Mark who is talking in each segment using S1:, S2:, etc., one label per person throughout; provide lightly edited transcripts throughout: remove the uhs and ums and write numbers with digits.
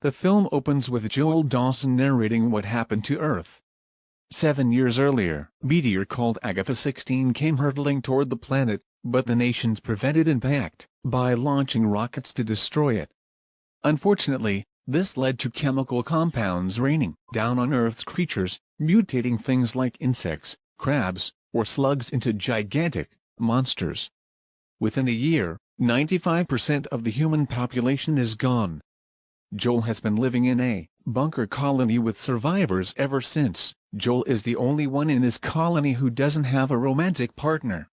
S1: The film opens with Joel Dawson narrating what happened to Earth. 7 years earlier, a meteor called Agatha 16 came hurtling toward the planet, but the nations prevented impact by launching rockets to destroy it. Unfortunately, this led to chemical compounds raining down on Earth's creatures, mutating things like insects, crabs, or slugs into gigantic monsters. Within a year, 95% of the human population is gone. Joel has been living in a bunker colony with survivors ever since. Joel is the only one in this colony who doesn't have a romantic partner.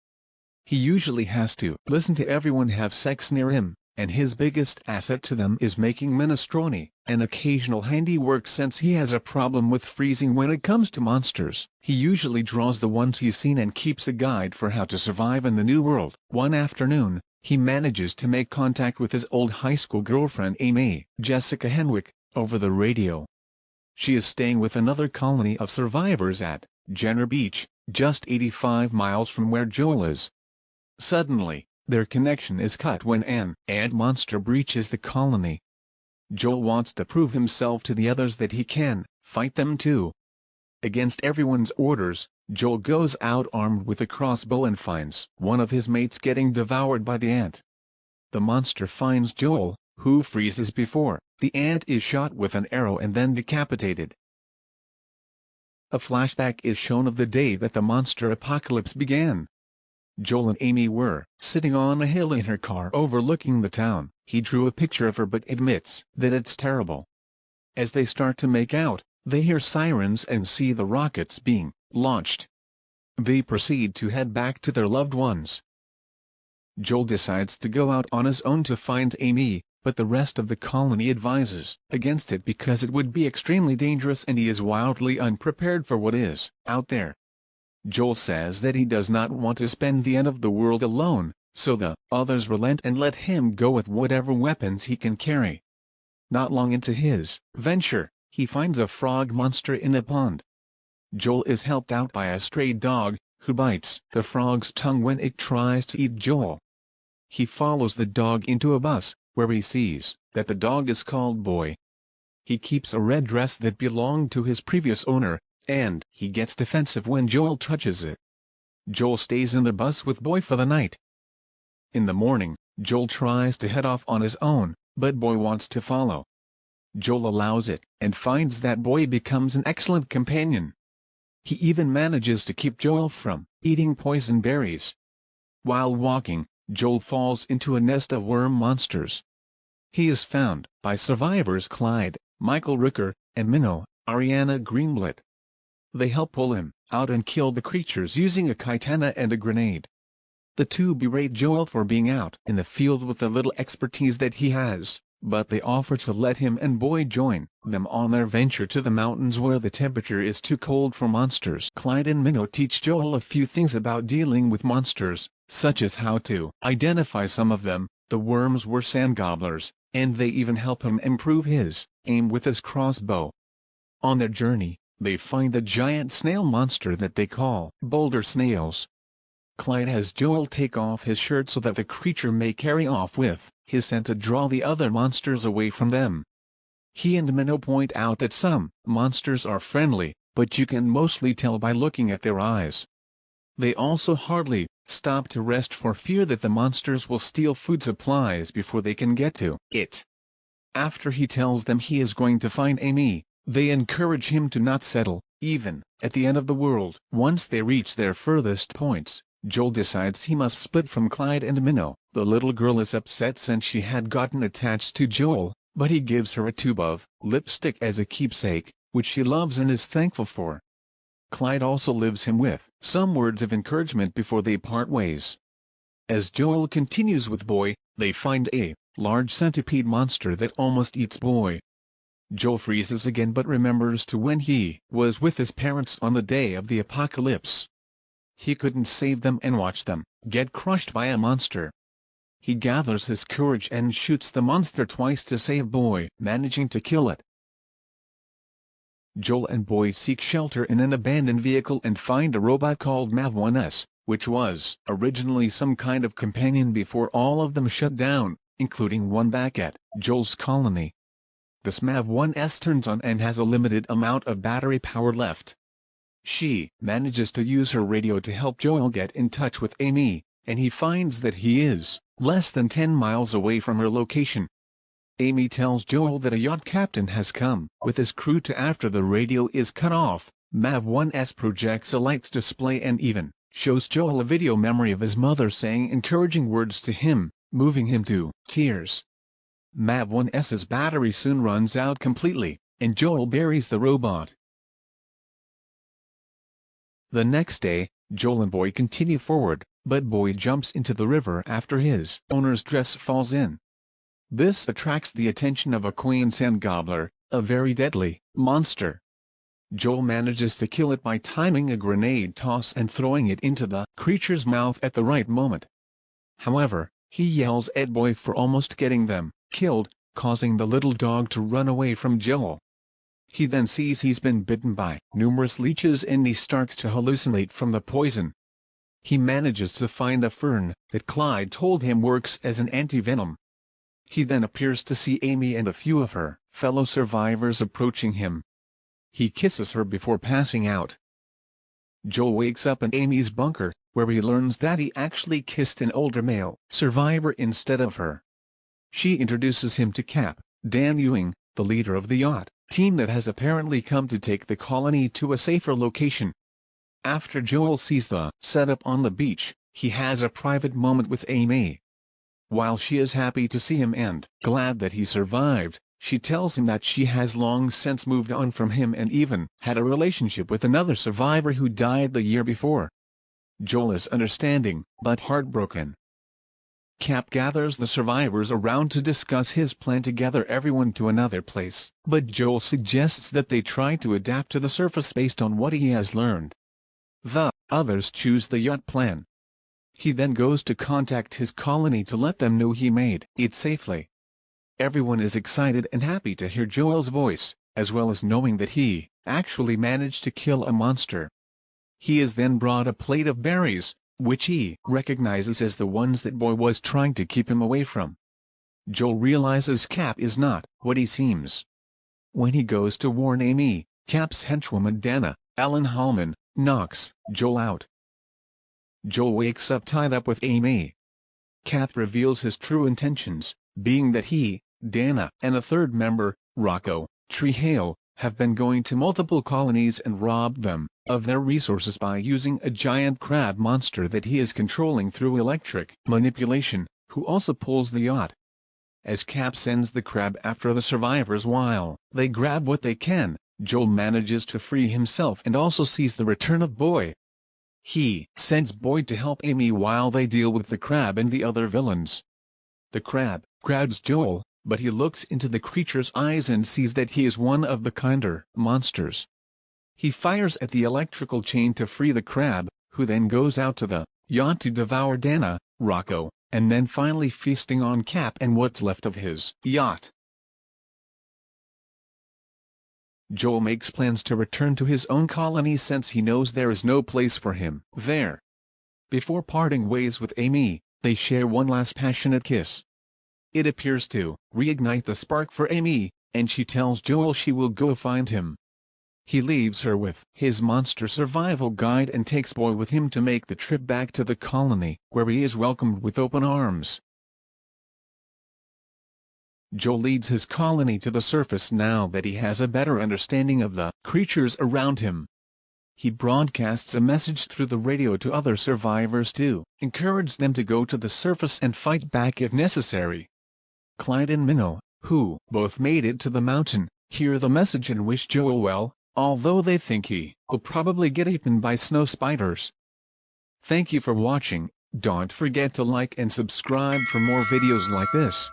S1: He usually has to listen to everyone have sex near him, and his biggest asset to them is making minestrone, an occasional handiwork since he has a problem with freezing when it comes to monsters. He usually draws the ones he's seen and keeps a guide for how to survive in the new world. One afternoon, he manages to make contact with his old high school girlfriend Amy, Jessica Henwick, over the radio. She is staying with another colony of survivors at Jenner Beach, just 85 miles from where Joel is. Suddenly, their connection is cut when an ant monster breaches the colony. Joel wants to prove himself to the others that he can fight them too. Against everyone's orders, Joel goes out armed with a crossbow and finds one of his mates getting devoured by the ant. The monster finds Joel, who freezes before the ant is shot with an arrow and then decapitated. A flashback is shown of the day that the monster apocalypse began. Joel and Amy were sitting on a hill in her car overlooking the town. He drew a picture of her but admits that it's terrible. As they start to make out, they hear sirens and see the rockets being launched. They proceed to head back to their loved ones. Joel decides to go out on his own to find Amy, but the rest of the colony advises against it because it would be extremely dangerous and he is wildly unprepared for what is out there. Joel says that he does not want to spend the end of the world alone, so the others relent and let him go with whatever weapons he can carry. Not long into his venture, he finds a frog monster in a pond. Joel is helped out by a stray dog, who bites the frog's tongue when it tries to eat Joel. He follows the dog into a bus, where he sees that the dog is called Boy. He keeps a red dress that belonged to his previous owner, and he gets defensive when Joel touches it. Joel stays in the bus with Boy for the night. In the morning, Joel tries to head off on his own, but Boy wants to follow. Joel allows it, and finds that Boy becomes an excellent companion. He even manages to keep Joel from eating poison berries. While walking, Joel falls into a nest of worm monsters. He is found by survivors Clyde, Michael Rooker, and Minnow, Ariana Greenblatt. They help pull him out and kill the creatures using a katana and a grenade. The two berate Joel for being out in the field with the little expertise that he has, but they offer to let him and Boy join them on their venture to the mountains where the temperature is too cold for monsters. Clyde and Minnow teach Joel a few things about dealing with monsters, such as how to identify some of them. The worms were sand gobblers, and they even help him improve his aim with his crossbow. On their journey, they find a giant snail monster that they call boulder snails. Clyde has Joel take off his shirt so that the creature may carry off with his scent to draw the other monsters away from them. He and Minnow point out that some monsters are friendly, but you can mostly tell by looking at their eyes. They also hardly stop to rest for fear that the monsters will steal food supplies before they can get to it. After he tells them he is going to find Amy, they encourage him to not settle, even at the end of the world. Once they reach their furthest points, Joel decides he must split from Clyde and Minnow. The little girl is upset since she had gotten attached to Joel, but he gives her a tube of lipstick as a keepsake, which she loves and is thankful for. Clyde also leaves him with some words of encouragement before they part ways. As Joel continues with Boy, they find a large centipede monster that almost eats Boy. Joel freezes again but remembers to when he was with his parents on the day of the apocalypse. He couldn't save them and watch them get crushed by a monster. He gathers his courage and shoots the monster twice to save Boy, managing to kill it. Joel and Boy seek shelter in an abandoned vehicle and find a robot called Mav-1S, which was originally some kind of companion before all of them shut down, including one back at Joel's colony. this MAV-1S turns on and has a limited amount of battery power left. She manages to use her radio to help Joel get in touch with Amy, and he finds that he is less than 10 miles away from her location. Amy tells Joel that a yacht captain has come with his crew to after the radio is cut off. MAV-1S projects a lights display and even shows Joel a video memory of his mother saying encouraging words to him, moving him to tears. MAV-1S's battery soon runs out completely, and Joel buries the robot. The next day, Joel and Boy continue forward, but Boy jumps into the river after his owner's dress falls in. This attracts the attention of a queen sand gobbler, a very deadly monster. Joel manages to kill it by timing a grenade toss and throwing it into the creature's mouth at the right moment. However, he yells at Boy for almost getting them killed, causing the little dog to run away from Joel. He then sees he's been bitten by numerous leeches and he starts to hallucinate from the poison. He manages to find a fern that Clyde told him works as an anti-venom. He then appears to see Amy and a few of her fellow survivors approaching him. He kisses her before passing out. Joel wakes up in Amy's bunker, where he learns that he actually kissed an older male survivor instead of her. She introduces him to Cap, Dan Ewing, the leader of the yacht team that has apparently come to take the colony to a safer location. After Joel sees the setup on the beach, he has a private moment with Amy. While she is happy to see him and glad that he survived, she tells him that she has long since moved on from him and even had a relationship with another survivor who died the year before. Joel is understanding, but heartbroken. Cap gathers the survivors around to discuss his plan to gather everyone to another place, but Joel suggests that they try to adapt to the surface based on what he has learned. The others choose the yacht plan. He then goes to contact his colony to let them know he made it safely. Everyone is excited and happy to hear Joel's voice, as well as knowing that he actually managed to kill a monster. He is then brought a plate of berries, which he recognizes as the ones that Boy was trying to keep him away from. Joel realizes Cap is not what he seems. When he goes to warn Amy, Cap's henchwoman Dana, Alan Hallman, knocks Joel out. Joel wakes up tied up with Amy. Cap reveals his true intentions, being that he, Dana, and a third member, Rocco Trehale, have been going to multiple colonies and robbed them of their resources by using a giant crab monster that he is controlling through electric manipulation, who also pulls the yacht. As Cap sends the crab after the survivors while they grab what they can, Joel manages to free himself and also sees the return of Boy. He sends Boy to help Amy while they deal with the crab and the other villains. The crab grabs Joel, but he looks into the creature's eyes and sees that he is one of the kinder monsters. He fires at the electrical chain to free the crab, who then goes out to the yacht to devour Dana, Rocco, and then finally feasting on Cap and what's left of his yacht. Joel makes plans to return to his own colony since he knows there is no place for him there. Before parting ways with Amy, they share one last passionate kiss. It appears to reignite the spark for Amy, and she tells Joel she will go find him. He leaves her with his monster survival guide and takes Boy with him to make the trip back to the colony, where he is welcomed with open arms. Joel leads his colony to the surface now that he has a better understanding of the creatures around him. He broadcasts a message through the radio to other survivors to encourage them to go to the surface and fight back if necessary. Clyde and Minnow, who both made it to the mountain, hear the message and wish Joel well, although they think he will probably get eaten by snow spiders. Thank you for watching. Don't forget to like and subscribe for more videos like this.